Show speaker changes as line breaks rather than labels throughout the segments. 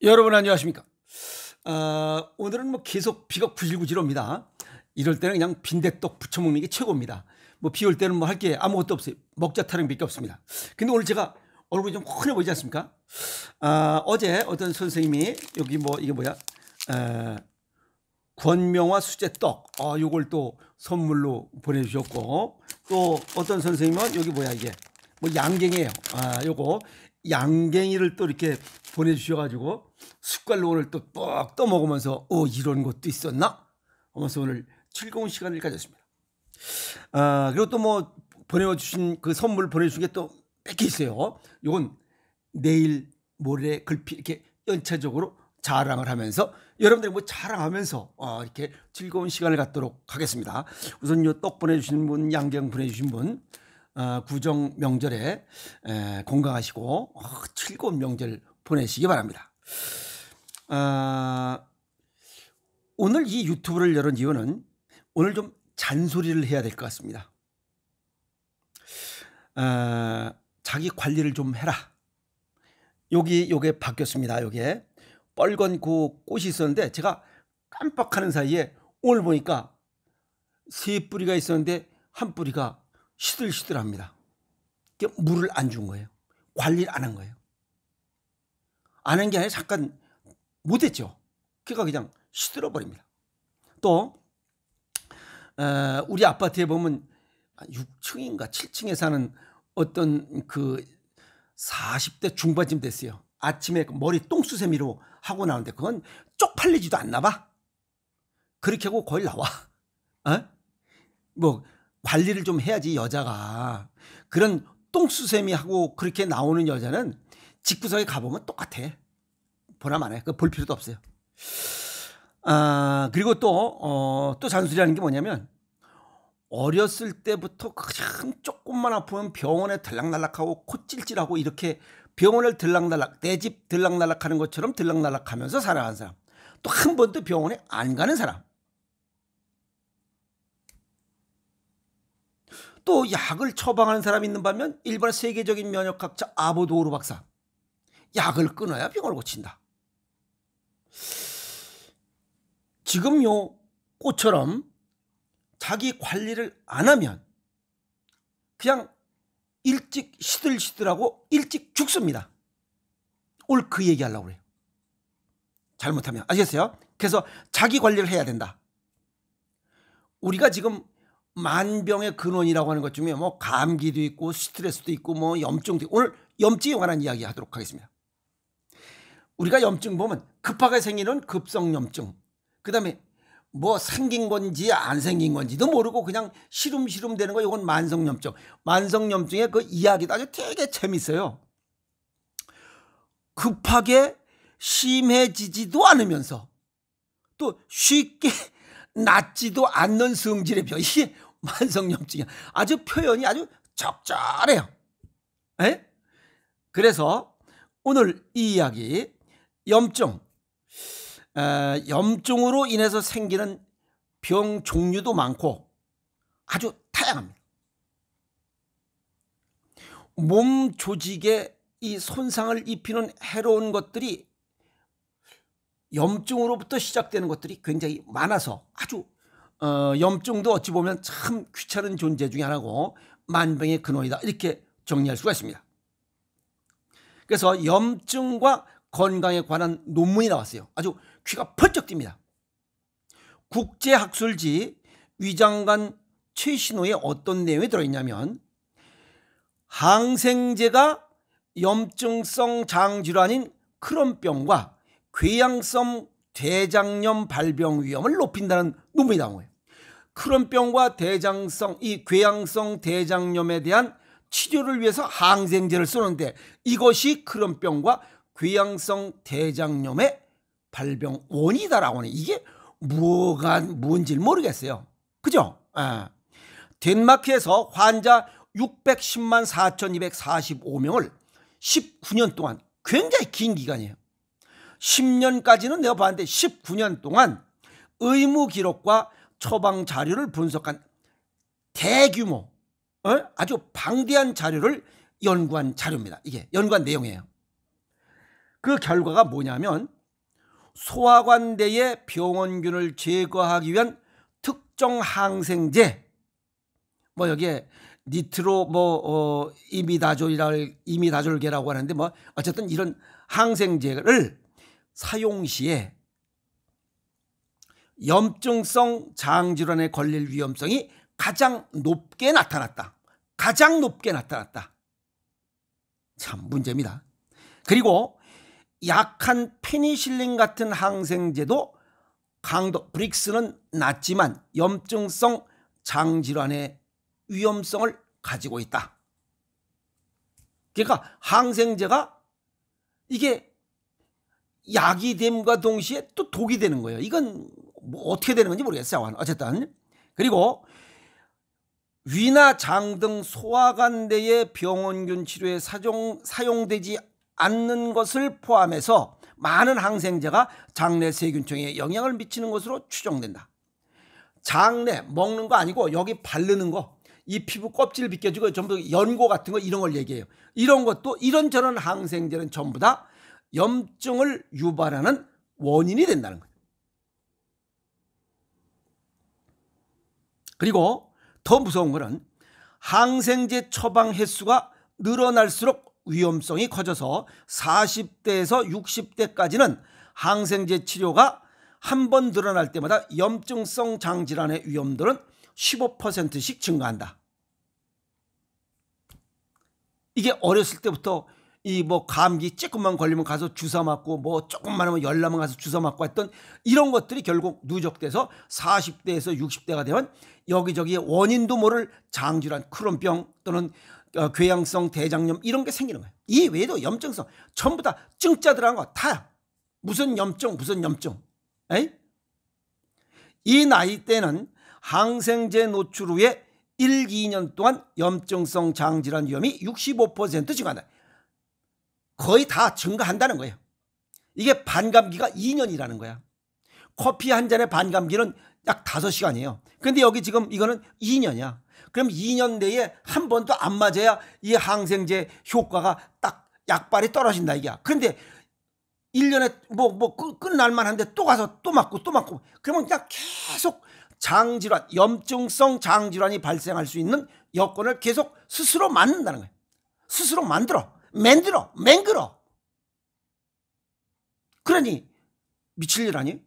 여러분 안녕하십니까? 오늘은 뭐 계속 비가 구질구질 옵니다. 이럴 때는 그냥 빈대떡 부쳐 먹는 게 최고입니다. 뭐 비 올 때는 뭐 할 게 아무것도 없어요. 먹자 타령밖에 없습니다. 근데 오늘 제가 얼굴이 좀 환해 보이지 않습니까? 어제 어떤 선생님이 여기 뭐 이게 뭐야? 권명화 수제떡 요걸 또 선물로 보내주셨고, 또 어떤 선생님은 여기 뭐야 이게 뭐 양갱이에요. 요거 양갱이를 또 이렇게 보내주셔가지고 숟갈로 오늘 또 뻑 떠먹으면서 이런 것도 있었나 하면서 오늘 즐거운 시간을 가졌습니다. 그리고 또 뭐 보내주신 그 선물 보내주신 게 또 몇 개 있어요. 요건 내일 모레 글피 이렇게 연차적으로 자랑을 하면서 여러분들이 뭐 자랑하면서 이렇게 즐거운 시간을 갖도록 하겠습니다. 우선 요 떡 보내주신 분, 양갱 보내주신 분, 구정 명절에 건강하시고 즐거운 명절 보내시기 바랍니다. 오늘 이 유튜브를 열은 이유는 오늘 좀 잔소리를 해야 될 것 같습니다. 자기 관리를 좀 해라. 요게 바뀌었습니다. 요게 빨간 그 꽃이 있었는데 제가 깜빡하는 사이에 오늘 보니까 세 뿌리가 있었는데 한 뿌리가 시들시들합니다. 물을 안 준 거예요. 관리를 안 한 거예요. 안 한 게 아니라 잠깐 못했죠. 그러니까 그냥 시들어 버립니다. 또 우리 아파트에 보면 6층인가 7층에 사는 어떤 그 40대 중반쯤 됐어요. 아침에 머리 똥수세미로 하고 나오는데 그건 쪽팔리지도 않나 봐. 그렇게 하고 거의 나와. 뭐 관리를 좀 해야지 여자가. 그런 똥수세미 하고 그렇게 나오는 여자는 집구석에 가보면 똑같아. 보나 마나. 볼 필요도 없어요. 그리고 또 잔소리하는 게 뭐냐면, 어렸을 때부터 그냥 조금만 아프면 병원에 들락날락하고 코 찔찔하고 이렇게 병원을 들락날락, 내 집 들락날락하는 것처럼 들락날락하면서 살아가는 사람, 또 한 번도 병원에 안 가는 사람, 또 약을 처방하는 사람이 있는 반면 일반 세계적인 면역학자 아보도우르 박사, 약을 끊어야 병을 고친다. 지금 요 꽃처럼 자기 관리를 안 하면 그냥 일찍 시들시들하고 일찍 죽습니다. 오늘 그 얘기 하려고 그래요. 잘못하면. 아시겠어요? 그래서 자기 관리를 해야 된다. 우리가 지금 만병의 근원이라고 하는 것 중에 뭐 감기도 있고 스트레스도 있고 뭐 염증도 있고, 오늘 염증에 관한 이야기 하도록 하겠습니다. 우리가 염증 보면 급하게 생기는 급성염증, 그 다음에 뭐 생긴 건지 안 생긴 건지도 모르고 그냥 시름시름 되는 거, 이건 만성염증. 만성염증의 그 이야기도 아주 되게 재밌어요. 급하게 심해지지도 않으면서 또 쉽게 낫지도 않는 성질의 병, 이게 만성염증이야. 아주 표현이 아주 적절해요. 그래서 오늘 이 이야기, 염증, 염증으로 인해서 생기는 병 종류도 많고 아주 다양합니다. 몸 조직에 이 손상을 입히는 해로운 것들이, 염증으로부터 시작되는 것들이 굉장히 많아서 아주 염증도 어찌 보면 참 귀찮은 존재 중에 하나고 만병의 근원이다, 이렇게 정리할 수가 있습니다. 그래서 염증과 건강에 관한 논문이 나왔어요. 아주 귀가 펄쩍 뜁니다. 국제학술지 위장관 최신호에 어떤 내용이 들어있냐면, 항생제가 염증성 장질환인 크론병과 궤양성 대장염 발병 위험을 높인다는 논문이 나온 거예요. 크론병과 이 궤양성 대장염에 대한 치료를 위해서 항생제를 쓰는데 이것이 크론병과 궤양성 대장염의 발병 원이다라고 하는, 이게 뭔지 모르겠어요. 그죠? 덴마크에서 환자 610만 4,245명을 19년 동안, 굉장히 긴 기간이에요. 10년까지는 내가 봤는데 19년 동안 의무 기록과 처방 자료를 분석한 대규모, 아주 방대한 자료를 연구한 자료입니다. 이게 연구한 내용이에요. 그 결과가 뭐냐면 소화관내의 병원균을 제거하기 위한 특정 항생제, 뭐 여기에 니트로 이미다졸계라고 하는데 뭐 어쨌든 이런 항생제를 사용 시에 염증성 장질환에 걸릴 위험성이 가장 높게 나타났다. 가장 높게 나타났다. 참 문제입니다. 그리고 약한 페니실린 같은 항생제도 강도 브릭스는 낮지만 염증성 장질환의 위험성을 가지고 있다. 그러니까 항생제가 이게 약이 됨과 동시에 또 독이 되는 거예요. 이건 뭐 어떻게 되는 건지 모르겠어요. 어쨌든. 그리고 위나 장 등 소화관 내의 병원균 치료에 사용되지 않는 것을 포함해서 많은 항생제가 장내 세균층에 영향을 미치는 것으로 추정된다. 장내 먹는 거 아니고 여기 바르는 거, 이 피부 껍질 벗겨주고 전부 연고 같은 거 이런 걸 얘기해요. 이런 것도 이런저런 항생제는 전부 다 염증을 유발하는 원인이 된다는 거예요. 그리고 더 무서운 것은 항생제 처방 횟수가 늘어날수록 위험성이 커져서 40대에서 60대까지는 항생제 치료가 한 번 늘어날 때마다 염증성 장질환의 위험도는 15%씩 증가한다. 이게 어렸을 때부터 이 뭐 감기 조금만 걸리면 가서 주사 맞고 뭐 조금만 하면 열 나면 가서 주사 맞고 했던 이런 것들이 결국 누적돼서 40대에서 60대가 되면 여기저기 원인도 모를 장질환, 크론병 또는 궤양성 대장염 이런 게 생기는 거예요. 이 외에도 염증성 전부 다 증자 들어간 거 다 무슨 염증 에이? 이 나이 때는 항생제 노출 후에 1, 2년 동안 염증성 장질환 위험이 65% 증가한다. 거의 다 증가한다는 거예요. 이게 반감기가 2년이라는 거야. 커피 한 잔의 반감기는 약 5시간이에요. 근데 여기 지금 이거는 2년이야. 그럼 2년 내에 한 번도 안 맞아야 이 항생제 효과가 딱 약발이 떨어진다 이게야. 그런데 1년에 끝날만 한데 또 가서 또 맞고 그러면 그냥 계속 장질환, 염증성 장질환이 발생할 수 있는 여건을 계속 스스로 만든다는 거예요. 스스로 맹글어. 그러니 미칠 일 아니에요?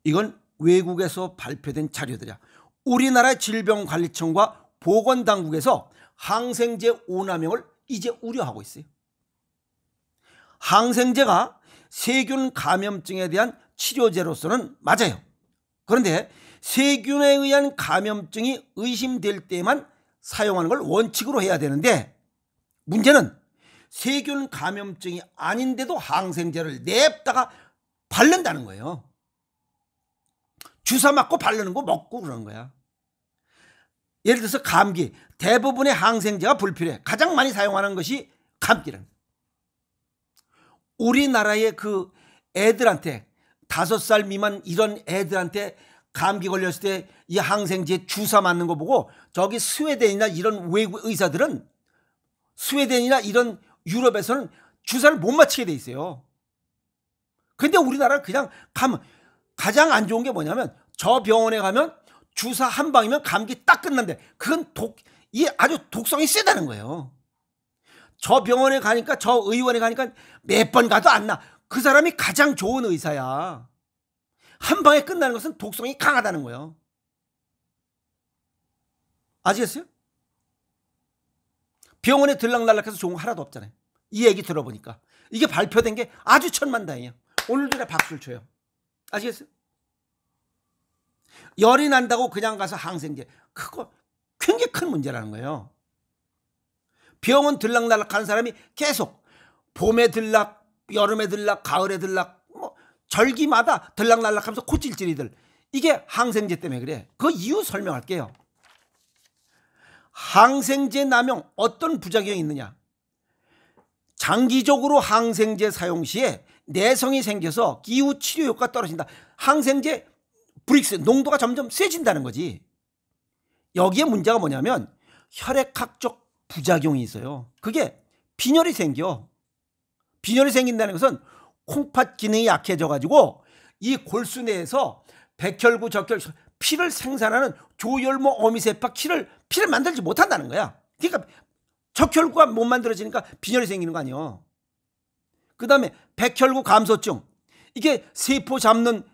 이건 외국에서 발표된 자료들이야. 우리나라 질병관리청과 보건당국에서 항생제 오남용을 이제 우려하고 있어요. 항생제가 세균 감염증에 대한 치료제로서는 맞아요. 그런데 세균에 의한 감염증이 의심될 때만 사용하는 걸 원칙으로 해야 되는데 문제는 세균 감염증이 아닌데도 항생제를 냅다가 바른다는 거예요. 주사 맞고 바르는 거 먹고 그러는 거야. 예를 들어서 감기 대부분의 항생제가 불필요해. 가장 많이 사용하는 것이 감기라는 거야. 우리나라의 그 애들한테 5살 미만 이런 애들한테 감기 걸렸을 때 이 항생제 주사 맞는 거 보고 저기 스웨덴이나 이런 외국 의사들은 스웨덴이나 이런 유럽에서는 주사를 못 맞히게 돼 있어요. 근데 우리나라는 그냥 가면 가장 안 좋은 게 뭐냐면 저 병원에 가면 주사 한 방이면 감기 딱 끝난대. 그건 이 아주 독성이 세다는 거예요. 저 병원에 가니까 저 의원에 가니까 몇 번 가도 안 나. 그 사람이 가장 좋은 의사야. 한 방에 끝나는 것은 독성이 강하다는 거예요. 아시겠어요? 병원에 들락날락해서 좋은 거 하나도 없잖아요. 이 얘기 들어보니까. 이게 발표된 게 아주 천만다행이에요. 오늘도 내가 박수를 쳐요. 아시겠어요? 열이 난다고 그냥 가서 항생제. 그거 굉장히 큰 문제라는 거예요. 병원 들락날락 하는 사람이 계속 봄에 들락, 여름에 들락, 가을에 들락, 뭐 절기마다 들락날락하면서 코찔찔이들. 이게 항생제 때문에 그래. 그 이유 설명할게요. 항생제 남용 어떤 부작용이 있느냐. 장기적으로 항생제 사용 시에 내성이 생겨서 기후 치료 효과가 떨어진다. 항생제 브릭스 농도가 점점 세진다는 거지. 여기에 문제가 뭐냐면 혈액학적 부작용이 있어요. 그게 빈혈이 생겨. 빈혈이 생긴다는 것은 콩팥 기능이 약해져 가지고 이 골수 내에서 백혈구, 적혈구, 피를 생산하는 조혈모 어미세포 피를 만들지 못한다는 거야. 그러니까 적혈구가 못 만들어지니까 빈혈이 생기는 거 아니야. 그 다음에 백혈구 감소증. 이게 세포 잡는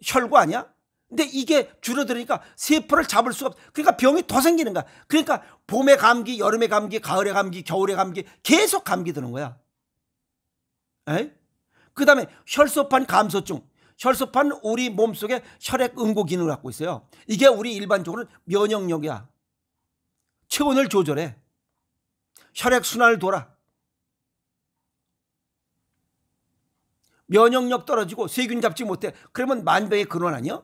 혈구 아니야? 근데 이게 줄어들으니까 세포를 잡을 수가 없어. 그러니까 병이 더 생기는 거야. 그러니까 봄에 감기, 여름에 감기, 가을에 감기, 겨울에 감기, 계속 감기 드는 거야. 그 다음에 혈소판 감소증. 혈소판은 우리 몸속에 혈액 응고 기능을 갖고 있어요. 이게 우리 일반적으로 면역력이야. 체온을 조절해. 혈액 순환을 돌아. 면역력 떨어지고 세균 잡지 못해. 그러면 만병의 근원 아니야?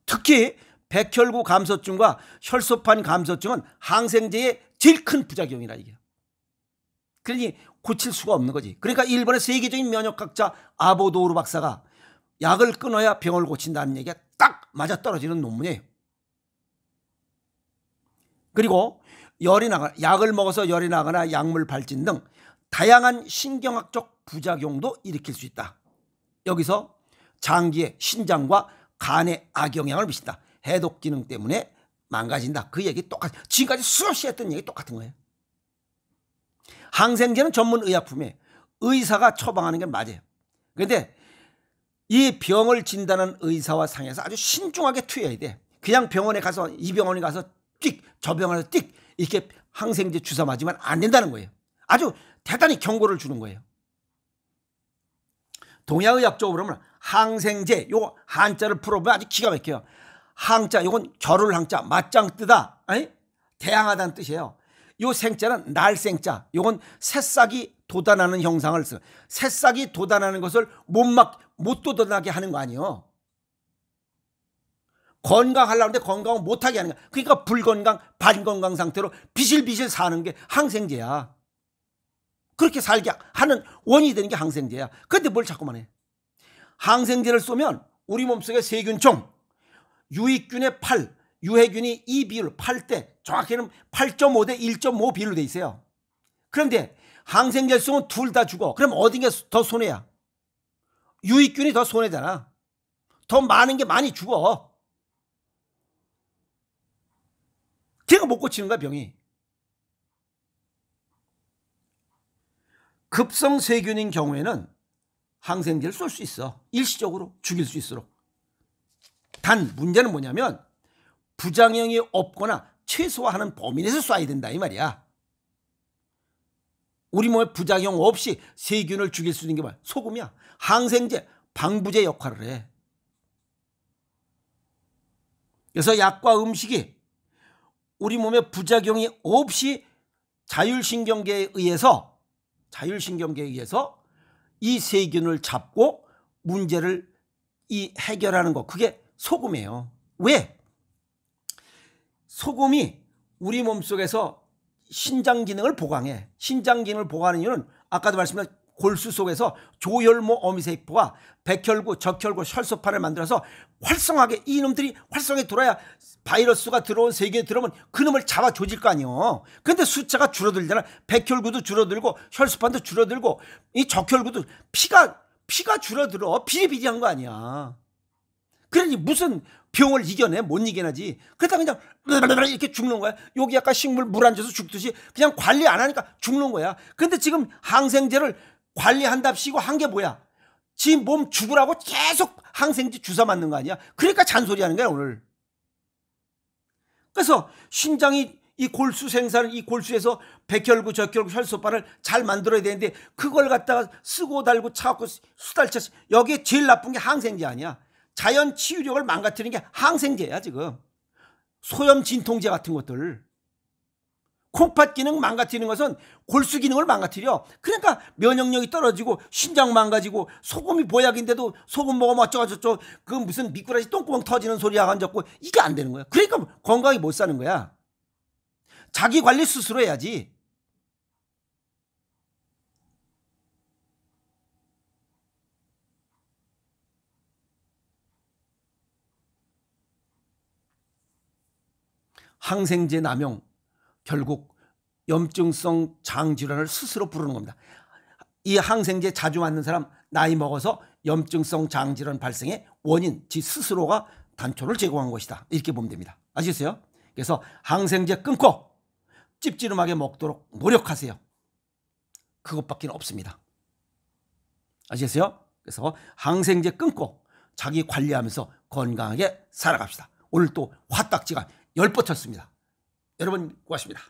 특히 백혈구 감소증과 혈소판 감소증은 항생제의 제일 큰 부작용이라 이게. 그러니 고칠 수가 없는 거지. 그러니까 일본의 세계적인 면역학자 아보도우르 박사가 약을 끊어야 병을 고친다는 얘기가 딱 맞아떨어지는 논문이에요. 그리고 열이 나거나 약을 먹어서 열이 나거나 약물 발진 등 다양한 신경학적 부작용도 일으킬 수 있다. 여기서 장기의 신장과 간에 악영향을 미친다. 해독 기능 때문에 망가진다. 그 얘기 똑같아. 지금까지 수없이 했던 얘기 똑같은 거예요. 항생제는 전문 의약품에 의사가 처방하는 게 맞아요. 그런데 이 병을 진단하는 의사와 상의해서 아주 신중하게 투여해야 돼. 그냥 병원에 가서 이 병원에 가서 띡, 저 병원에 띡 이렇게 항생제 주사 맞으면 안 된다는 거예요. 아주 대단히 경고를 주는 거예요. 동양의학적으로 보면 항생제, 요 한자를 풀어보면 아주 기가 막혀요. 항자, 요건 겨룰 항자, 맞짱 뜨다, 대항하다는 뜻이에요. 요 생자는 날생자, 요건 새싹이 돋아나는 형상을 써요. 새싹이 돋아나는 것을 못 돋아나게 하는 거 아니에요. 건강하려는데 건강을 못하게 하는 거야. 그러니까 불건강, 반건강 상태로 비실비실 사는 게 항생제야. 그렇게 살게 하는 원인이 되는 게 항생제야. 그런데 뭘 자꾸만 해. 항생제를 쏘면 우리 몸속에 세균총, 유익균의 8, 유해균이 2 비율 8대, 정확히는 8.5 대 1.5 비율로 돼 있어요. 그런데 항생제를 쏘면 둘 다 죽어. 그럼 어딘 게 더 손해야? 유익균이 더 손해잖아. 더 많은 게 많이 죽어. 걔가 못 고치는 거야, 병이. 급성 세균인 경우에는 항생제를 쏠 수 있어. 일시적으로 죽일 수 있도록. 단 문제는 뭐냐면 부작용이 없거나 최소화하는 범위 내에서 쏴야 된다 이 말이야. 우리 몸에 부작용 없이 세균을 죽일 수 있는 게 뭐야? 소금이야. 항생제, 방부제 역할을 해. 그래서 약과 음식이 우리 몸에 부작용이 없이 자율신경계에 의해서 이 세균을 잡고 문제를 해결하는 거, 그게 소금이에요. 왜? 소금이 우리 몸속에서 신장 기능을 보강해. 신장 기능을 보강하는 이유는 아까도 말씀드린 골수 속에서 조혈모 어미세포가 백혈구, 적혈구, 혈소판을 만들어서 활성하게, 이놈들이 활성하게 돌아야 바이러스가 들어온 세균이 들어오면 그놈을 잡아 조질 거 아니에요. 근데 숫자가 줄어들잖아. 백혈구도 줄어들고 혈소판도 줄어들고 이 적혈구도 피가 줄어들어. 비리비리한 거 아니야. 그러니 무슨 병을 이겨내? 못 이겨내지. 그러다 그냥 이렇게 죽는 거야. 여기 약간 식물 물 안 줘서 죽듯이 그냥 관리 안 하니까 죽는 거야. 근데 지금 항생제를 관리한답시고 한 게 뭐야? 지 몸 죽으라고 계속 항생제 주사 맞는 거 아니야? 그러니까 잔소리 하는 거야 오늘. 그래서 신장이 이 골수 생산을, 이 골수에서 백혈구, 적혈구, 혈소판을 잘 만들어야 되는데 그걸 갖다가 쓰고 달고 차갖고 수달차. 여기에 제일 나쁜 게 항생제 아니야. 자연 치유력을 망가뜨리는 게 항생제야 지금. 소염 진통제 같은 것들. 콩팥 기능 망가뜨리는 것은 골수 기능을 망가뜨려. 그러니까 면역력이 떨어지고 신장 망가지고 소금이 보약인데도 소금 먹으면 어쩌고저쩌고 그 무슨 미꾸라지 똥구멍 터지는 소리가 앉았고 이게 안 되는 거야. 그러니까 건강히 못 사는 거야. 자기 관리 스스로 해야지. 항생제 남용 결국 염증성 장질환을 스스로 부르는 겁니다. 이 항생제 자주 맞는 사람 나이 먹어서 염증성 장질환 발생의 원인 지 스스로가 단초를 제공한 것이다. 이렇게 보면 됩니다. 아시겠어요? 그래서 항생제 끊고 찝찝하게 먹도록 노력하세요. 그것밖에 없습니다. 아시겠어요? 그래서 항생제 끊고 자기 관리하면서 건강하게 살아갑시다. 오늘 또 화딱지가 10번 쳤습니다. 여러분 고맙습니다.